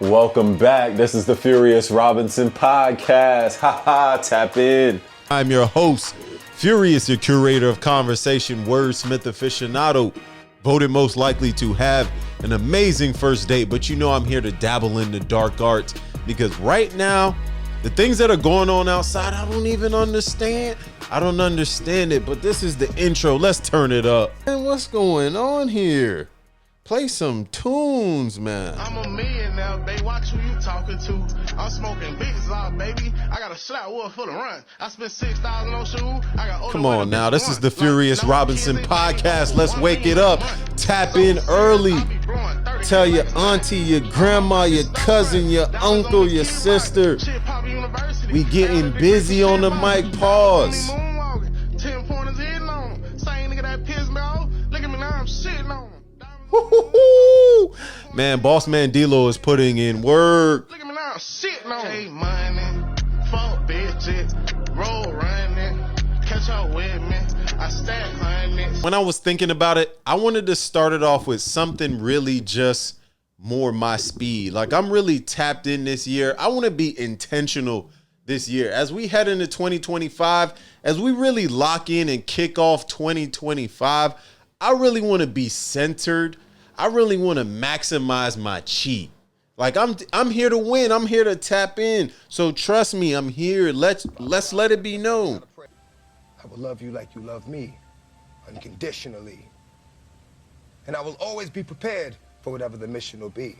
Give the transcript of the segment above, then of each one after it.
Welcome back. This is the Furious Robinson podcast. Ha, tap in. I'm your host, Furious, your curator of conversation, wordsmith aficionado, voted most likely to have an amazing first date. But you know I'm here to dabble in the dark arts because right now, the things that are going on outside, I don't even understand. I don't understand it, but this is the intro. Let's turn it up. And what's going on here? Play some tunes, man. I'm a millionaire, baby. Watch who you talking to. I'm smoking big out, baby. I got a slap wood full of run. I spent $6,000 on shoes. I got. Come on now, this is the Furious Robinson podcast. Let's wake it up. Tap in early. Tell your auntie, your grandma, your cousin, your uncle, your sister. We getting busy on the mic. Pause. 10 pointers hitting on them. Same nigga that pissed me off. Look at me now, I'm shitting on them. Man, Boss Man D-Lo is putting in work. Look at me now, I'm shitting on them. Money, fuck bitches, roll running, catch up with me. I stack hundreds. When I was thinking about it, I wanted to start it off with something really just more my speed. Like I'm really tapped in this year. I want to be intentional this year. As we head into 2025, as we really lock in and kick off 2025, I really want to be centered. I really want to maximize my chi. Like I'm here to win. I'm here to tap in. So trust me, I'm here. Let's let it be known. I will love you like you love me, unconditionally. And I will always be prepared for whatever the mission will be.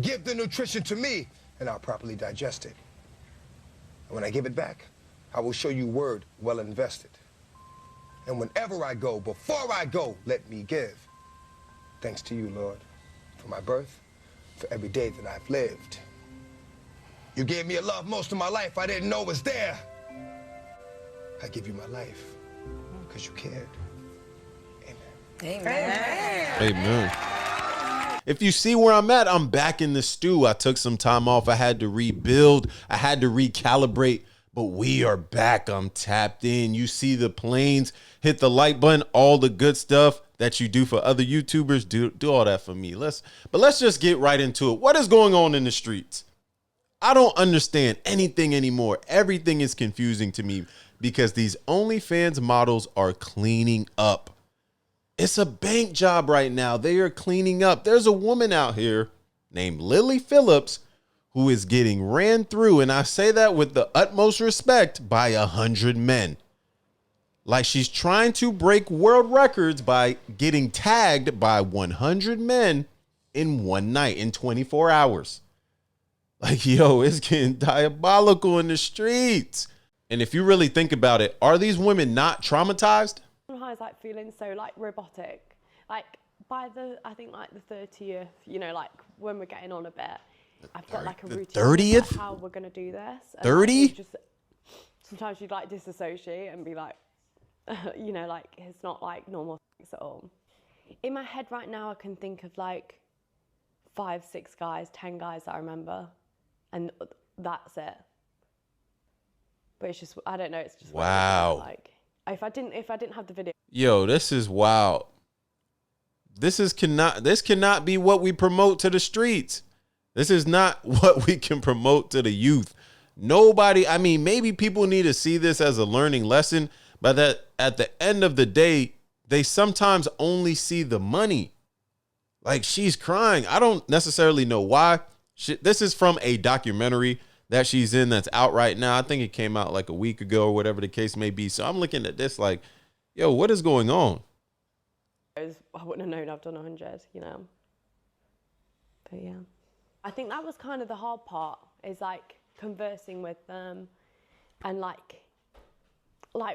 Give the nutrition to me, and I'll properly digest it. And when I give it back, I will show you word well invested. And whenever I go, before I go, let me give. Thanks to you, Lord, for my birth, for every day that I've lived. You gave me a love most of my life I didn't know was there. I give you my life because you cared. Amen. Amen. Amen. If you see where I'm at, I'm back in the stew. I took some time off. I had to rebuild. I had to recalibrate. But we are back. I'm tapped in. You see the planes, hit the like button, all the good stuff that you do for other YouTubers. Do all that for me. Let's just get right into it. What is going on in the streets? I don't understand anything anymore. Everything is confusing to me because these OnlyFans models are cleaning up. It's a bank job right now. They are cleaning up. There's a woman out here named Lily Phillips who is getting ran through, and I say that with the utmost respect, by 100 men. Like she's trying to break world records by getting tagged by 100 men in one night, in 24 hours. Like, yo, it's getting diabolical in the streets. And if you really think about it, are these women not traumatized? Sometimes like feeling so like robotic. Like by I think like the 30th, you know, like when we're getting on a bit, I've got like a routine. 30th? Like how we're gonna do this. 30? Like, just sometimes you'd like disassociate and be like, you know, like it's not like normal sex at all. In my head right now, I can think of like 5, 6 guys, 10 guys that I remember, and that's it. But it's just, I don't know. It's just wow. Like if I didn't have the video. Yo, this is wild. This cannot be what we promote to the streets. This is not what we can promote to the youth. Nobody, I mean, maybe people need to see this as a learning lesson, but that at the end of the day, they sometimes only see the money. Like she's crying. I don't necessarily know why. This is from a documentary that she's in that's out right now. I think it came out like a week ago or whatever the case may be. So I'm looking at this like, yo, what is going on? I wouldn't have known I've done 100, you know. But yeah. I think that was kind of the hard part, is like conversing with them and like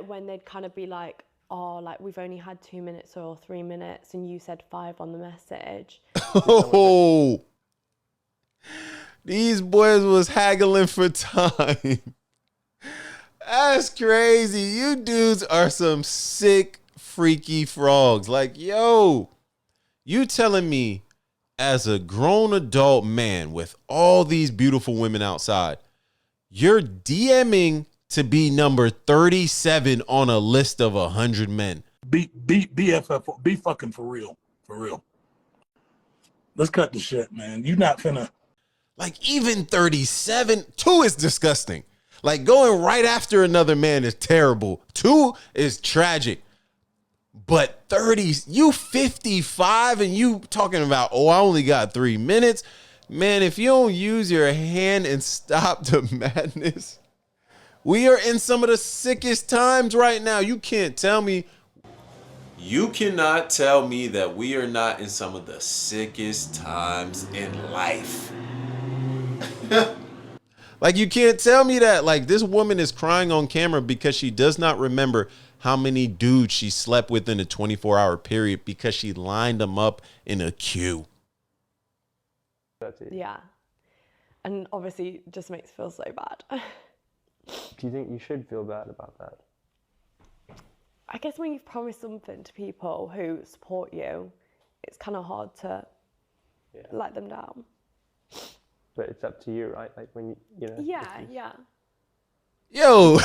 when they'd kind of be like, oh, like we've only had 2 minutes or 3 minutes and you said 5 on the message. Oh, these boys was haggling for time. That's crazy. You dudes are some sick, freaky frogs. Like, yo, you telling me as a grown adult man with all these beautiful women outside, you're DMing to be number 37 on a list of 100 men. BFF, be fucking for real. For real. Let's cut the shit, man. You not finna. Like even 37, 2 is disgusting. Like going right after another man is terrible. 2 is tragic. But 30, you 55 and you talking about, oh, I only got 3 minutes. Man, if you don't use your hand and stop the madness, we are in some of the sickest times right now. You can't tell me. You cannot tell me that we are not in some of the sickest times in life. Like, you can't tell me that. Like, this woman is crying on camera because she does not remember how many dudes she slept with in a 24-hour period because she lined them up in a queue. Yeah. And obviously it just makes me feel so bad. Do you think you should feel bad about that? I guess when you've promised something to people who support you, it's kind of hard to let them down. But it's up to you, right? Like when you know. Yeah. Yo.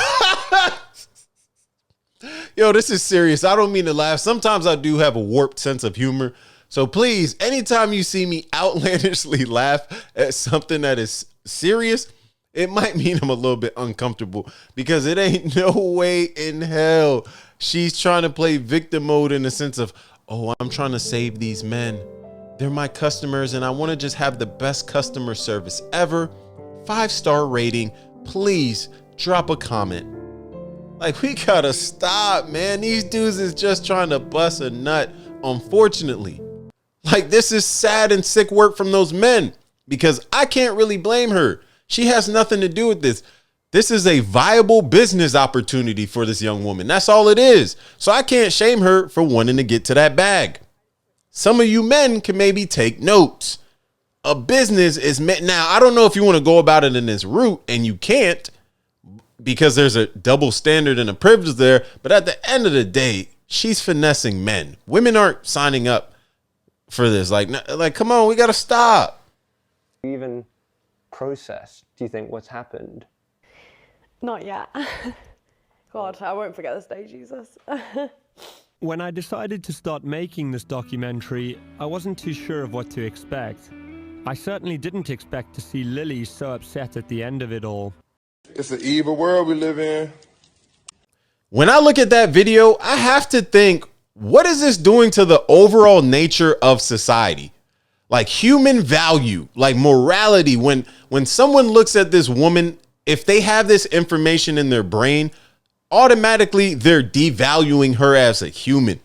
Yo, this is serious. I don't mean to laugh. Sometimes I do have a warped sense of humor. So please, anytime you see me outlandishly laugh at something that is serious, it might mean I'm a little bit uncomfortable because it ain't no way in hell she's trying to play victim mode in the sense of, oh, I'm trying to save these men. They're my customers and I want to just have the best customer service ever. 5-star rating. Please drop a comment. Like, we gotta stop, man. These dudes is just trying to bust a nut, unfortunately. Like, this is sad and sick work from those men because I can't really blame her. She has nothing to do with this. This is a viable business opportunity for this young woman. That's all it is. So I can't shame her for wanting to get to that bag. Some of you men can maybe take notes. A business is meant. Now, I don't know if you want to go about it in this route, and you can't because there's a double standard and a privilege there. But at the end of the day, she's finessing men. Women aren't signing up for this. Like, come on, we got to stop. Even process, do you think, what's happened? Not yet. God, I won't forget this day, Jesus. When I decided to start making this documentary, I wasn't too sure of what to expect. I certainly didn't expect to see Lily so upset at the end of it all. It's an evil world we live in. When I look at that video, I have to think, what is this doing to the overall nature of society? Like human value, like morality. When someone looks at this woman, if they have this information in their brain, automatically they're devaluing her as a human.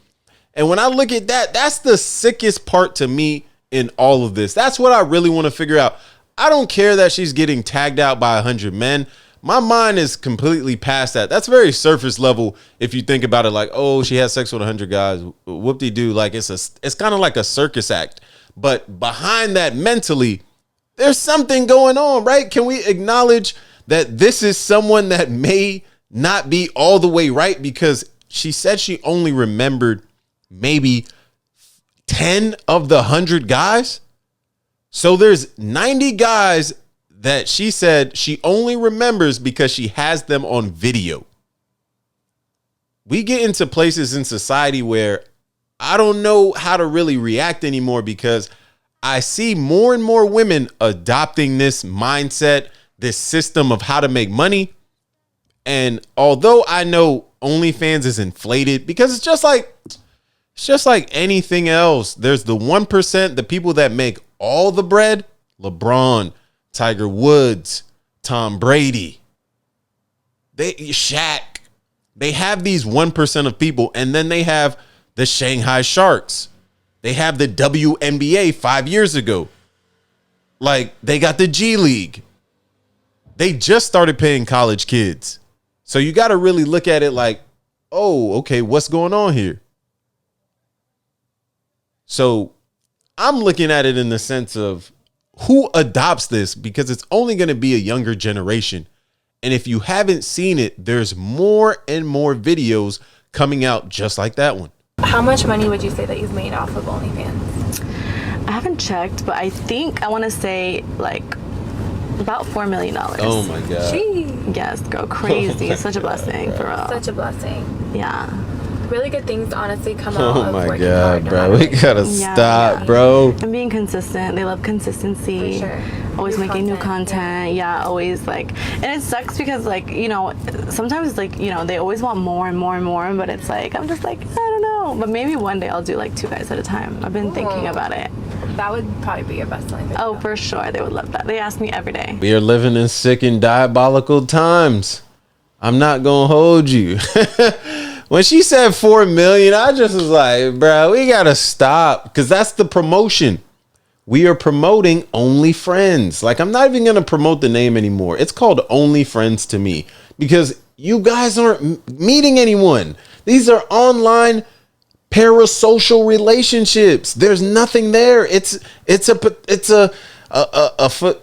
And when I look at that, that's the sickest part to me in all of this. That's what I really want to figure out. I don't care that she's getting tagged out by 100 men. My mind is completely past that. That's very surface level if you think about it, like, oh, she had sex with 100 guys. Whoop-de-doo. Like, it's kind of like a circus act. But behind that mentally, there's something going on, right? Can we acknowledge that this is someone that may not be all the way right? Because she said she only remembered maybe 10 of the 100 guys. So there's 90 guys that she said she only remembers because she has them on video. We get into places in society where I don't know how to really react anymore because I see more and more women adopting this mindset, this system of how to make money. And although I know OnlyFans is inflated because it's just like anything else. There's the 1%, the people that make all the bread, LeBron, Tiger Woods, Tom Brady, Shaq. They have these 1% of people, and then they have the Shanghai Sharks. They have the WNBA 5 years ago. Like, they got the G League. They just started paying college kids. So you got to really look at it like, oh, okay, what's going on here? So I'm looking at it in the sense of who adopts this, because it's only going to be a younger generation. And if you haven't seen it, there's more and more videos coming out just like that one. How much money would you say that you've made off of OnlyFans? I haven't checked, but I want to say like about $4 million. Oh my God. Gee. Yes, girl, crazy. It's such a blessing for real. Such a blessing. Yeah. really good things honestly come out of my working God, hard, no bro. matter We what. gotta stop, bro. And being consistent. They love consistency. For sure. Always New making new content, content. Yeah, always like, and it sucks because like, you know, sometimes like, you know, they always want more and more and more, but it's like, I'm just like, I don't know. But maybe one day I'll do like 2 guys at a time. I've been thinking about it. That would probably be your best selling video. Oh, for sure. They would love that. They ask me every day. We are living in sick and diabolical times. I'm not gonna hold you. When she said 4 million, I just was like, bro, we gotta stop, because that's the promotion. We are promoting OnlyFriends. Like, I'm not even gonna promote the name anymore. It's called OnlyFriends to me, because you guys aren't meeting anyone. These are online parasocial relationships. There's nothing there. It's a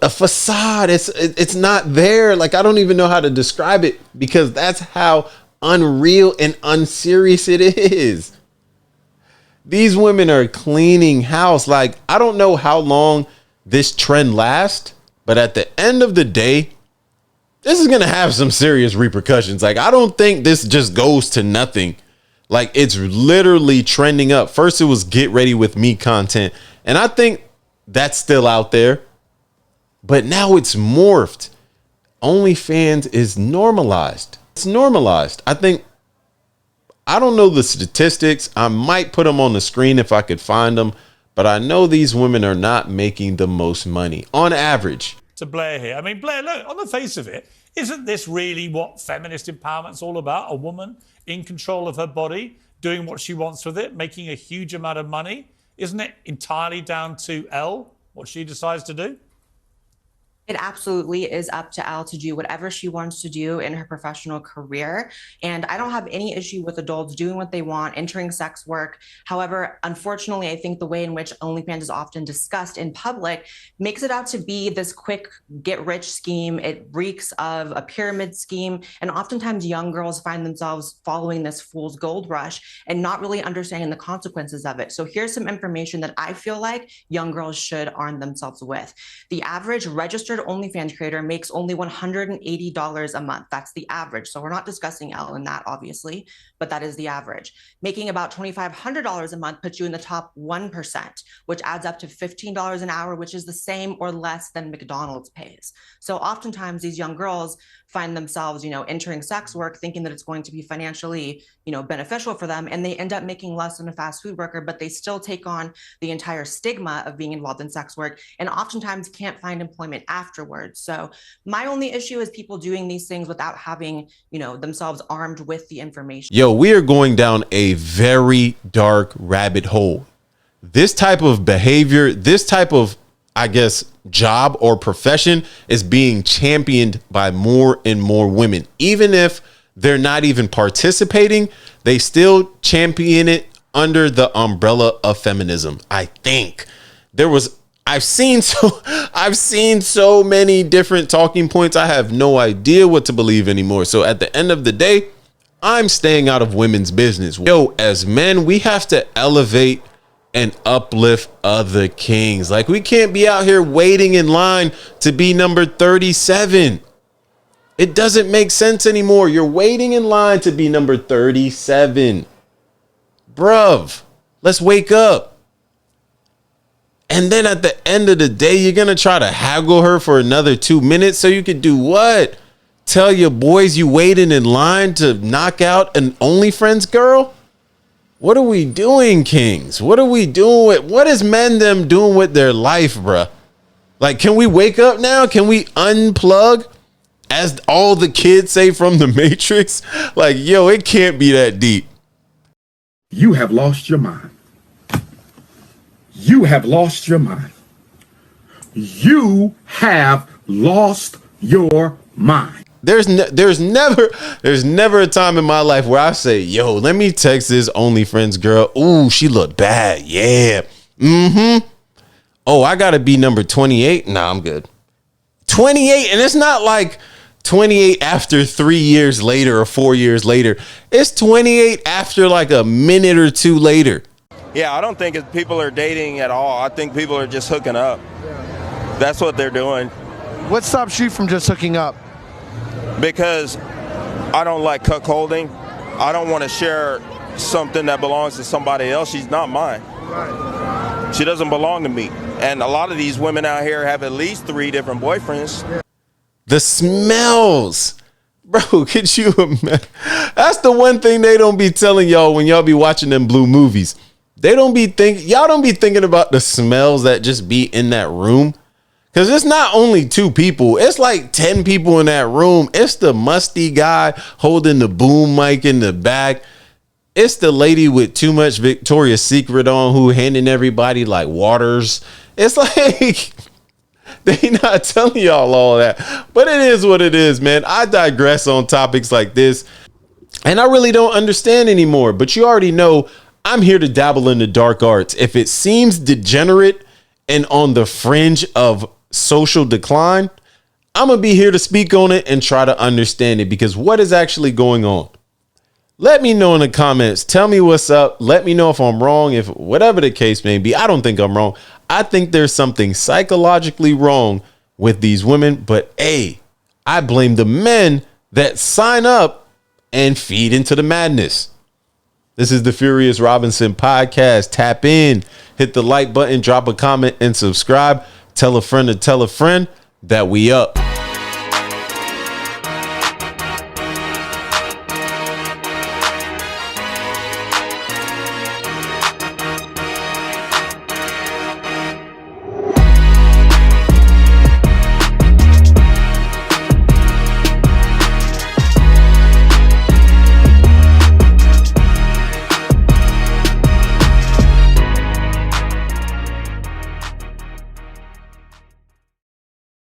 facade. It's not there. Like, I don't even know how to describe it, because that's how unreal and unserious it is. These women are cleaning house. Like, I don't know how long this trend lasts, but at the end of the day, this is gonna have some serious repercussions. Like, I don't think this just goes to nothing. Like, it's literally trending up. First, it was get ready with me content, and I think that's still out there. But now it's morphed. OnlyFans is normalized. It's normalized. I don't know the statistics. I might put them on the screen if I could find them, but I know these women are not making the most money on average. To Blair here. I mean, Blair, look, on the face of it, isn't this really what feminist empowerment's all about? A woman in control of her body, doing what she wants with it, making a huge amount of money? Isn't it entirely down to Elle, what she decides to do? It absolutely is up to Elle to do whatever she wants to do in her professional career. And I don't have any issue with adults doing what they want, entering sex work. However, unfortunately, I think the way in which OnlyFans is often discussed in public makes it out to be this quick get-rich scheme. It reeks of a pyramid scheme. And oftentimes young girls find themselves following this fool's gold rush and not really understanding the consequences of it. So here's some information that I feel like young girls should arm themselves with. The average registered OnlyFans creator makes only $180 a month. That's the average. So we're not discussing Elle in that, obviously, but that is the average. Making about $2,500 a month puts you in the top 1%, which adds up to $15 an hour, which is the same or less than McDonald's pays. So oftentimes these young girls find themselves, entering sex work thinking that it's going to be financially, beneficial for them. And they end up making less than a fast food worker, but they still take on the entire stigma of being involved in sex work and oftentimes can't find employment afterwards. So my only issue is people doing these things without having, themselves armed with the information. Yo, we are going down a very dark rabbit hole. This type of behavior, this type of, I guess, job or profession is being championed by more and more women. Even if they're not even participating, they still champion it under the umbrella of feminism. I think I've seen so many different talking points. I have no idea what to believe anymore. So at the end of the day, I'm staying out of women's business. Yo, as men, we have to elevate and uplift other kings. Like, we can't be out here waiting in line to be number 37. It doesn't make sense anymore. You're waiting in line to be number 37. Bruv, let's wake up. And then at the end of the day, you're going to try to haggle her for another 2 minutes so you could do what? Tell your boys you waiting in line to knock out an OnlyFriends girl? What are we doing, kings? What are we doing? What is men them doing with their life, bruh? Like, can we wake up now? Can we unplug? As all the kids say from the Matrix? Like, yo, it can't be that deep. You have lost your mind. You have lost your mind. You have lost your mind. There's never a time in my life where I say, yo, let me text this OnlyFriends girl. Ooh, she look bad. Yeah. Oh, I gotta be number 28. Nah, I'm good. 28, and it's not like 28 after 3 years later or 4 years later. It's 28 after like a minute or two later. Yeah, I don't think people are dating at all. I think people are just hooking up. That's what they're doing. What stops you from just hooking up? Because I don't like cuckolding. I don't want to share something that belongs to somebody else, she's not mine. Right. She doesn't belong to me. And a lot of these women out here have at least 3 different boyfriends. The smells. Bro, could you imagine? That's the one thing they don't be telling y'all when y'all be watching them blue movies. Y'all don't be thinking about the smells that just be in that room. Because it's not only 2 people. It's like 10 people in that room. It's the musty guy holding the boom mic in the back. It's the lady with too much Victoria's Secret on who handing everybody like waters. It's like they not telling y'all all that. But it is what it is, man. I digress on topics like this. And I really don't understand anymore. But you already know I'm here to dabble in the dark arts. If it seems degenerate and on the fringe of social decline, I'm going to be here to speak on it and try to understand it, because what is actually going on? Let me know in the comments. Tell me what's up. Let me know if I'm wrong, if whatever the case may be. I don't think I'm wrong. I think there's something psychologically wrong with these women, but hey, I blame the men that sign up and feed into the madness. This is the Furious Robinson podcast. Tap in, hit the like button, drop a comment, and subscribe. Tell a friend to tell a friend that we up.